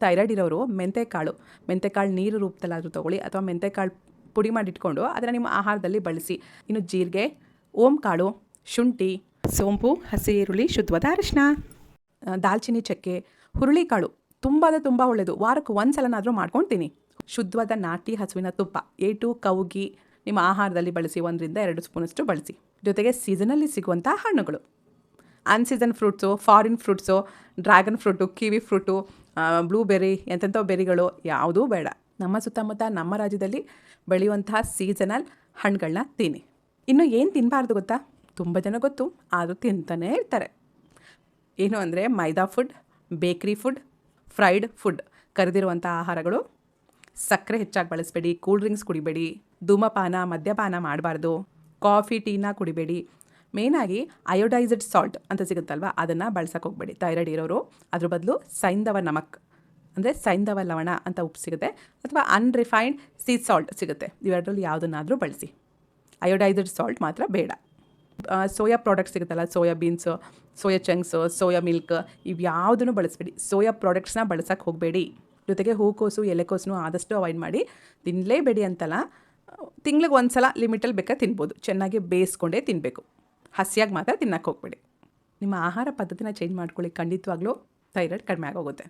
Thyroid ಇರೋರು ಮೆಂತೆಕಾಳು ನೀರು ರೂಪದಲ್ಲಾದರೂ ತೊಗೊಳ್ಳಿ, ಅಥವಾ ಮೆಂತೆಕಾಳು ಪುಡಿ ಮಾಡಿಟ್ಕೊಂಡು ಅದನ್ನು ನಿಮ್ಮ ಆಹಾರದಲ್ಲಿ ಬಳಸಿ. ಇನ್ನು ಜೀರಿಗೆ, ಓಂಕಾಳು, ಶುಂಠಿ, ಸೋಂಪು, ಹಸಿ ಈರುಳ್ಳಿ, ಶುದ್ಧವಾದ ಅರಿಶಿನ, ದಾಲ್ಚಿನ್ನಿ ಚಕ್ಕೆ, ಹುರುಳಿಕಾಳು ತುಂಬ ಒಳ್ಳೆಯದು. ವಾರಕ್ಕೆ ಒಂದು ಸಲನಾದರೂ ಮಾಡ್ಕೊಳ್ತೀನಿ. ಶುದ್ಧವಾದ ನಾಟಿ ಹಸುವಿನ ತುಪ್ಪ, ಏಟು ಕೌಗಿ ನಿಮ್ಮ ಆಹಾರದಲ್ಲಿ ಬಳಸಿ. 1 ರಿಂದ 2 ಸ್ಪೂನಷ್ಟು ಬಳಸಿ. ಜೊತೆಗೆ ಸೀಸನಲ್ಲಿ ಸಿಗುವಂಥ ಹಣ್ಣುಗಳು, unseason fruits, foreign fruits, dragon fruit, kiwi fruit, blueberry, ಎಂತೆಂಥ ಬೆರಿಗಳು ಯಾವುದೂ ಬೇಡ. ನಮ್ಮ ಸುತ್ತಮುತ್ತ ನಮ್ಮ ರಾಜ್ಯದಲ್ಲಿ ಬೆಳೆಯುವಂತಹ ಸೀಸನಲ್ ಹಣ್ಣುಗಳನ್ನ ತಿನ್ನಿ. ಇನ್ನು ಏನು ತಿನ್ನಬಾರ್ದು ಗೊತ್ತಾ? ತುಂಬ ಜನ ಗೊತ್ತು, ಆದರೂ ತಿಂತಾನೇ ಇರ್ತಾರೆ. ಏನು ಅಂದರೆ ಮೈದಾ ಫುಡ್, ಬೇಕ್ರಿ ಫುಡ್, ಫ್ರೈಡ್ ಫುಡ್, ಕರೆದಿರುವಂಥ ಆಹಾರಗಳು, ಸಕ್ಕರೆ ಹೆಚ್ಚಾಗಿ ಬಳಸಬೇಡಿ, ಕೂಲ್ ಡ್ರಿಂಕ್ಸ್ ಕುಡಿಬೇಡಿ, ಧೂಮಪಾನ ಮದ್ಯಪಾನ ಮಾಡಬಾರ್ದು, ಕಾಫಿ ಟೀನ ಕುಡಿಬೇಡಿ. ಮೇಯ್ನಾಗಿ ಅಯೋಡೈಸ್ಡ್ ಸಾಲ್ಟ್ ಅಂತ ಸಿಗುತ್ತಲ್ವ, ಅದನ್ನು ಬಳಸೋಕೆ ಹೋಗಬೇಡಿ. ಥೈರಾಯ್ಡ್ ಇರೋರು ಅದ್ರ ಬದಲು ಸೈಂಧವ ನಮಕ್ ಅಂದರೆ ಸೈಂಧವ ಲವಣ ಅಂತ ಉಪ್ಪು ಸಿಗುತ್ತೆ, ಅಥವಾ ಅನ್ರಿಫೈನ್ಡ್ ಸೀ ಸಾಲ್ಟ್ ಸಿಗುತ್ತೆ. ಇವೆರಡರಲ್ಲಿ ಯಾವುದನ್ನಾದರೂ ಬಳಸಿ. ಅಯೋಡೈಸ್ಡ್ ಸಾಲ್ಟ್ ಮಾತ್ರ ಬೇಡ. ಸೋಯಾ ಪ್ರಾಡಕ್ಟ್ಸ್ ಸಿಗುತ್ತಲ್ಲ, soya beans, soya chunks, soya milk, ಇವು ಯಾವುದನ್ನು ಬಳಸಬೇಡಿ. ಸೋಯಾ ಪ್ರಾಡಕ್ಟ್ಸ್ನ ಬಳಸೋಕ್ಕೆ ಹೋಗಬೇಡಿ. ಜೊತೆಗೆ ಹೂಕೋಸು, ಎಲೆಕೋಸನ್ನು ಆದಷ್ಟು ಅವಾಯ್ಡ್ ಮಾಡಿ. ತಿನ್ನಲೇಬೇಡಿ ಅಂತಲ್ಲ, ತಿಂಗ್ಳಿಗೆ ಒಂದು ಸಲ ಲಿಮಿಟಲ್ಲಿ ಬೇಕಾದ್ರೆ ತಿನ್ಬೋದು. ಚೆನ್ನಾಗಿ ಬೇಯಿಸ್ಕೊಂಡೇ ತಿನ್ನಬೇಕು. ಹಸಿಯಾಗಿ ಮಾತ್ರ ತಿನ್ನಕ್ಕೆ ಹೋಗಬೇಡಿ. ನಿಮ್ಮ ಆಹಾರ ಪದ್ಧತಿನ ಚೇಂಜ್ ಮಾಡ್ಕೊಳ್ಳಿ, ಖಂಡಿತವಾಗ್ಲೂ ಥೈರಾಯ್ಡ್ ಕಡಿಮೆ ಆಗೋಗುತ್ತೆ.